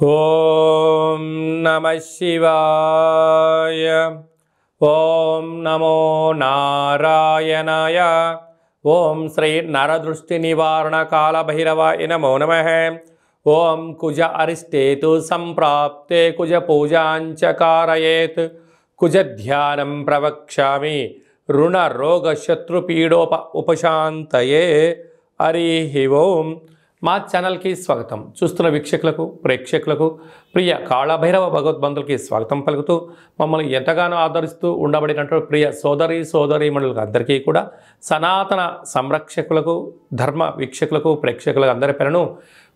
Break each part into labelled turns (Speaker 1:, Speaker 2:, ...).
Speaker 1: ఓం నమః శివాయ. ఓం నమో నారాయణాయ. ఓం శ్రీ నరదృష్టి నివారణ కాళభైరవాయ నమో నమః. ఓం కుజ అరిష్టేతు సంప్రాప్తే కుజ పూజాంచ కారయేత్. కుజ ధ్యానం ప్రవక్ష్యామి రుణ రోగ శత్రుపీడోప ఉపశాంతయే. హరి ఓం. మా ఛానల్కి స్వాగతం. చూస్తున్న వీక్షకులకు ప్రేక్షకులకు ప్రియ కాళభైరవ భగవద్బంధులకి స్వాగతం పలుకుతూ మమ్మల్ని ఎంతగానో ఆదరిస్తూ ఉండబడినటువంటి ప్రియ సోదరీమణులకు అందరికీ కూడా సనాతన సంరక్షకులకు ధర్మ వీక్షకులకు ప్రేక్షకులకు అందరి పేరును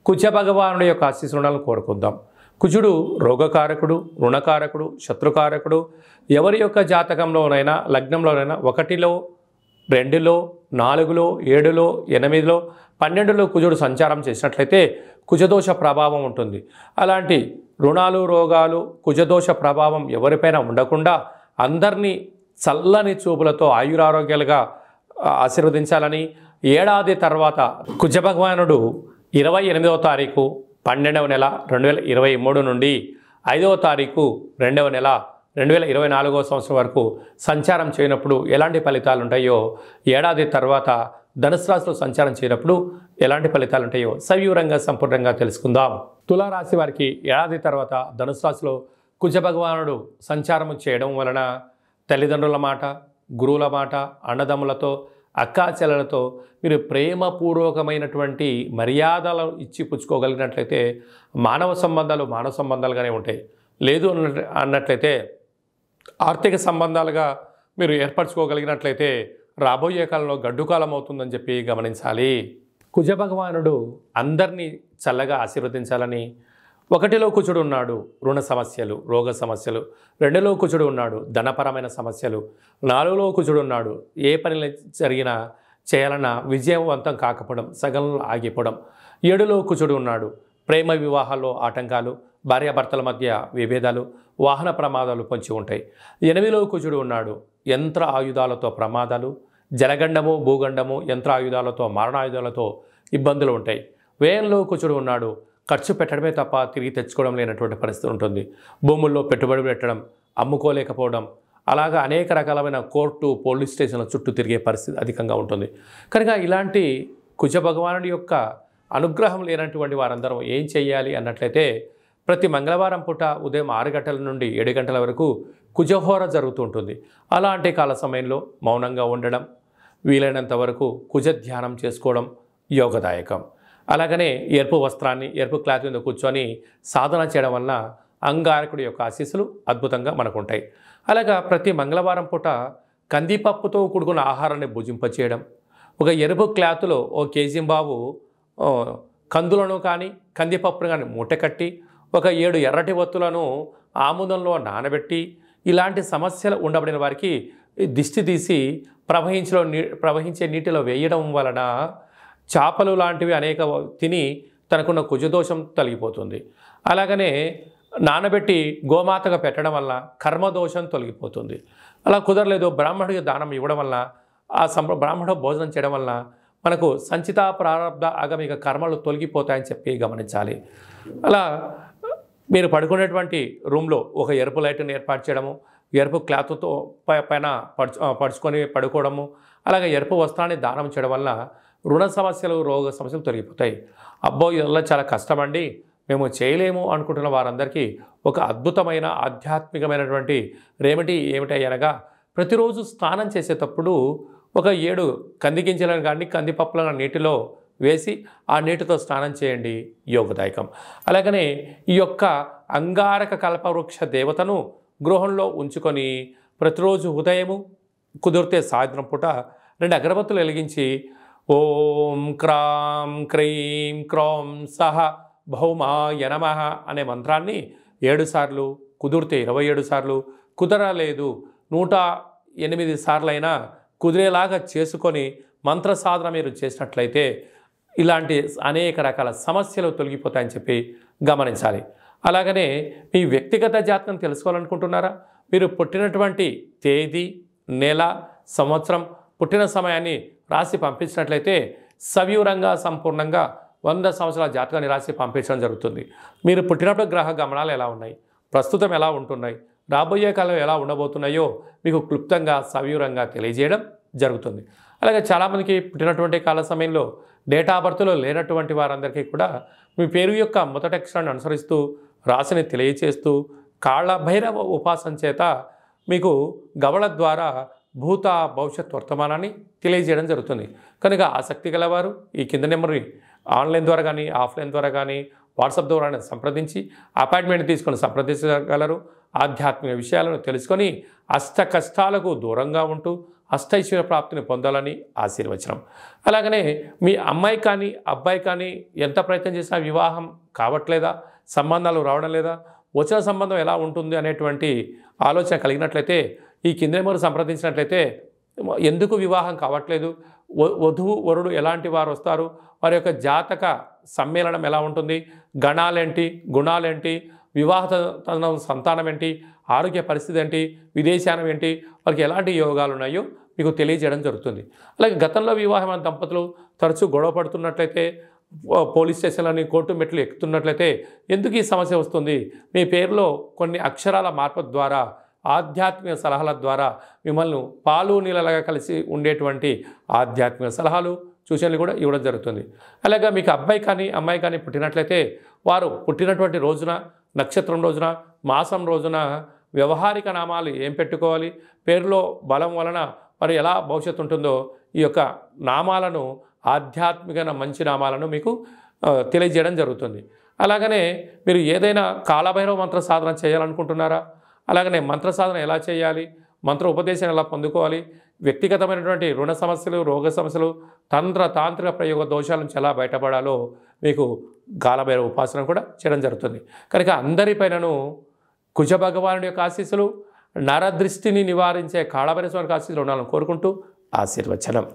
Speaker 1: కుజ భగవానుడి యొక్క ఆశీస్సులను కోరుకుందాం. కుజుడు రోగకారకుడు, రుణకారకుడు, శత్రుకారకుడు. ఎవరి యొక్క జాతకంలోనైనా లగ్నంలోనైనా 1లో 2లో 4లో 7లో 8లో 12లో కుజుడు సంచారం చేసినట్లయితే కుజదోష ప్రభావం ఉంటుంది. అలాంటి రుణాలు రోగాలు కుజదోష ప్రభావం ఎవరిపైన ఉండకుండా అందరినీ చల్లని చూపులతో ఆయురారోగ్యాలుగా ఆశీర్వదించాలని ఏడాది తర్వాత కుజ భగవానుడు 28వ తారీఖు 12వ నెల 2023 నుండి 5వ తారీఖు 2వ నెల 2024వ సంవత్సరం వరకు సంచారం చేయనప్పుడు ఎలాంటి ఫలితాలు ఉంటాయో, ఏడాది తర్వాత ధనుసు రాశిలో సంచారం చేయనప్పుడు ఎలాంటి ఫలితాలు ఉంటాయో సవివరంగా సంపూర్ణంగా తెలుసుకుందాం. తులారాశి వారికి ఏడాది తర్వాత ధనుసు రాశిలో కుజ భగవానుడు సంచారం చేయడం వలన తల్లిదండ్రుల మాట, గురువుల మాట, అన్నదమ్ములతో, అక్కాచెల్లెలతో మీరు ప్రేమపూర్వకమైనటువంటి మర్యాదలు ఇచ్చి పుచ్చుకోగలిగినట్లయితే మానవ సంబంధాలుగానే ఉంటాయి. లేదు అన్నట్లయితే ఆర్థిక సంబంధాలుగా మీరు ఏర్పరచుకోగలిగినట్లయితే రాబోయే కాలంలో గడ్డు కాలం అవుతుందని చెప్పి గమనించాలి. కుజ భగవానుడు అందరినీ చల్లగా ఆశీర్వదించాలని 1లో కుజుడు ఉన్నాడు రుణ సమస్యలు, రోగ సమస్యలు. 2లో కుజుడు ఉన్నాడు ధనపరమైన సమస్యలు. 4లో కుజుడు ఉన్నాడు ఏ పని జరిగినా చేయాలన్నా విజయవంతం కాకపోవడం, సగంలో ఆగిపోవడం. 7లో కుజుడు ఉన్నాడు ప్రేమ వివాహాల్లో ఆటంకాలు, భార్యాభర్తల మధ్య విభేదాలు, వాహన ప్రమాదాలు పొంచి ఉంటాయి. 8లో కుజుడు ఉన్నాడు యంత్ర ఆయుధాలతో ప్రమాదాలు, జలగండము, భూగండము, యంత్ర ఆయుధాలతో, మారణాయుధాలతో ఇబ్బందులు ఉంటాయి. 10లో కుజుడు ఉన్నాడు ఖర్చు పెట్టడమే తప్ప తిరిగి తెచ్చుకోవడం లేనటువంటి పరిస్థితి ఉంటుంది. భూముల్లో పెట్టుబడి పెట్టడం, అమ్ముకోలేకపోవడం, అలాగా అనేక రకాలమైన కోర్టు, పోలీస్ స్టేషన్ల చుట్టూ తిరిగే పరిస్థితి అధికంగా ఉంటుంది. కనుక ఇలాంటి కుజ భగవానుడి యొక్క అనుగ్రహం లేనటువంటి వారందరం ఏం చేయాలి అన్నట్లయితే ప్రతి మంగళవారం పూట ఉదయం 6 గంటల నుండి 7 గంటల వరకు కుజహోర జరుగుతూ ఉంటుంది. అలాంటి కాల సమయంలో మౌనంగా ఉండడం, వీలైనంత వరకు కుజ ధ్యానం చేసుకోవడం యోగదాయకం. అలాగనే ఎరుపు వస్త్రాన్ని, ఎరుపు క్లాత్ మీద కూర్చొని సాధన చేయడం వలన అంగారకుడి యొక్క ఆశీస్సులు అద్భుతంగా మనకుంటాయి. అలాగా ప్రతి మంగళవారం పూట కందిపప్పుతో కూడుకున్న ఆహారాన్ని భుజింపచేయడం, ఒక ఎరుపు క్లాత్లో 1 కేజీ బావు కందులను కానీ కందిపప్పును కానీ మూట కట్టి ఒక 7 ఎర్రటి ఒత్తులను ఆముదంలో నానబెట్టి ఇలాంటి సమస్యలు ఉండబడిన వారికి దిష్టి తీసి ప్రవహించే నీటిలో వేయడం వలన చేపలు లాంటివి అనేక తిని తనకున్న కుజదోషం తొలగిపోతుంది. అలాగనే నానబెట్టి గోమాతగా పెట్టడం వల్ల కర్మదోషం తొలగిపోతుంది. అలా కుదరలేదు బ్రాహ్మణుడికి దానం ఇవ్వడం వల్ల బ్రాహ్మణ భోజనం చేయడం వల్ల మనకు సంచిత ప్రారంభ ఆగమిక కర్మలు తొలగిపోతాయని చెప్పి గమనించాలి. అలా మీరు పడుకునేటువంటి రూమ్లో ఒక ఎరుపు లైట్ని ఏర్పాటు చేయడము, ఎరుపు క్లాత్తో పైన పడుచుకొని పడుకోవడము, అలాగే ఎరుపు వస్త్రాన్ని దానం చేయడం వల్ల రుణ సమస్యలు, రోగ సమస్యలు తొలగిపోతాయి. అబ్బో ఇలా చాలా కష్టమండి, మేము చేయలేము అనుకుంటున్న వారందరికీ ఒక అద్భుతమైన ఆధ్యాత్మికమైనటువంటి రెమెడీ ఏమిటి అనగా ప్రతిరోజు స్నానం చేసేటప్పుడు ఒక 7 కంది గింజలను కానీ కందిపప్పులను నీటిలో వేసి ఆ నీటితో స్నానం చేయండి, యోగదాయకం. అలాగనే ఈ యొక్క అంగారక కల్పవృక్ష దేవతను గృహంలో ఉంచుకొని ప్రతిరోజు ఉదయము కుదిరితే సాయంత్రం పూట 2 అగరబత్తులు వెలిగించి ఓం క్రాం క్రీం క్రోం సహ భౌమాయ నమః అనే మంత్రాన్ని 7 సార్లు, కుదిరితే 27 సార్లు, కుదరలేదు 108 సార్లైనా కుదిరేలాగా చేసుకొని మంత్ర సాధన మీరు చేసినట్లయితే ఇలాంటి అనేక రకాల సమస్యలు తొలగిపోతాయని చెప్పి గమనించాలి. అలాగనే మీ వ్యక్తిగత జాతకం తెలుసుకోవాలనుకుంటున్నారా? మీరు పుట్టినటువంటి తేదీ, నెల, సంవత్సరం, పుట్టిన సమయాన్ని రాసి పంపించినట్లయితే సవివరంగా సంపూర్ణంగా 100 సంవత్సరాల జాతకాన్ని రాసి పంపించడం జరుగుతుంది. మీరు పుట్టినప్పుడు గ్రహ గమనాలు ఎలా ఉన్నాయి, ప్రస్తుతం ఎలా ఉంటున్నాయి, రాబోయే కాలం ఎలా ఉండబోతున్నాయో మీకు క్లుప్తంగా సవివరంగా తెలియజేయడం జరుగుతుంది. అలాగే చాలామందికి పుట్టినటువంటి కాల సమయంలో డేటా ఆఫ్ బర్త్లో లేనటువంటి వారందరికీ కూడా మీ పేరు యొక్క మొదటి అక్షరాన్ని అనుసరిస్తూ రాశిని తెలియచేస్తూ కాళ్ళ భైరవ ఉపాసన చేత మీకు గవళ ద్వారా భూత భవిష్యత్ వర్తమానాన్ని తెలియజేయడం జరుగుతుంది. కనుక ఆసక్తి గలవారు ఈ కింద నెంబర్ని ఆన్లైన్ ద్వారా కానీ ఆఫ్లైన్ ద్వారా కానీ వాట్సాప్ ద్వారా సంప్రదించి అపాయింట్మెంట్ తీసుకొని సంప్రదించగలరు. ఆధ్యాత్మిక విషయాలను తెలుసుకొని అష్ట కష్టాలకు దూరంగా ఉంటూ అష్టైశ్వర్య ప్రాప్తిని పొందాలని ఆశీర్వచనం. అలాగనే మీ అమ్మాయి కానీ అబ్బాయి కానీ ఎంత ప్రయత్నం చేసినా వివాహం కావట్లేదా, సంబంధాలు రావడం లేదా, వచ్చిన సంబంధం ఎలా ఉంటుంది అనేటువంటి ఆలోచన కలిగినట్లయితే ఈ కింద నెంబర్ సంప్రదించినట్లయితే ఎందుకు వివాహం కావట్లేదు, వధువు వరుడు ఎలాంటి వారు వస్తారు, వారి యొక్క జాతక సమ్మేళనం ఎలా ఉంటుంది, గణాలేంటి, గుణాలేంటి, వివాహ సంతానం ఏంటి, ఆరోగ్య పరిస్థితి ఏంటి, విదేశానం ఏంటి, వారికి ఎలాంటి యోగాలు ఉన్నాయో మీకు తెలియజేయడం జరుగుతుంది. అలాగే గతంలో వివాహమైన దంపతులు తరచూ గొడవ పడుతున్నట్లయితే, పోలీస్ స్టేషన్లని కోర్టు మెట్లు ఎక్కుతున్నట్లయితే ఎందుకు ఈ సమస్య వస్తుంది, మీ పేరులో కొన్ని అక్షరాల మార్పు ద్వారా ఆధ్యాత్మిక సలహాల ద్వారా మిమ్మల్ని పాలు నీళ్ళలాగా కలిసి ఉండేటువంటి ఆధ్యాత్మిక సలహాలు సూచనలు కూడా ఇవ్వడం జరుగుతుంది. అలాగే మీకు అబ్బాయి కానీ అమ్మాయి కానీ పుట్టినట్లయితే వారు పుట్టినటువంటి రోజున, నక్షత్రం రోజున, మాసం రోజున వ్యవహారిక నామాలు ఏం పెట్టుకోవాలి, పేరులో బలం వలన మరి ఎలా భవిష్యత్తు ఉంటుందో ఈ యొక్క నామాలను ఆధ్యాత్మిక మంచి నామాలను మీకు తెలియజేయడం జరుగుతుంది. అలాగనే మీరు ఏదైనా కాలభైరవ మంత్ర సాధన చేయాలనుకుంటున్నారా, అలాగనే మంత్ర సాధన ఎలా చేయాలి, మంత్ర ఉపదేశం ఎలా పొందుకోవాలి, వ్యక్తిగతమైనటువంటి రుణ సమస్యలు, రోగ సమస్యలు, తాంత్రిక ప్రయోగ దోషాల నుంచి ఎలా బయటపడాలో మీకు కాలభైరవ ఉపాసన కూడా చేయడం జరుగుతుంది. కనుక అందరిపైనను కుజ భగవానుడి యొక్క ఆశీస్సులు, నరదృష్టిని నివారించే కాళభైరవ స్వామి ఆశీస్సులు ఉండాలని కోరుకుంటూ ఆశీర్వచనం.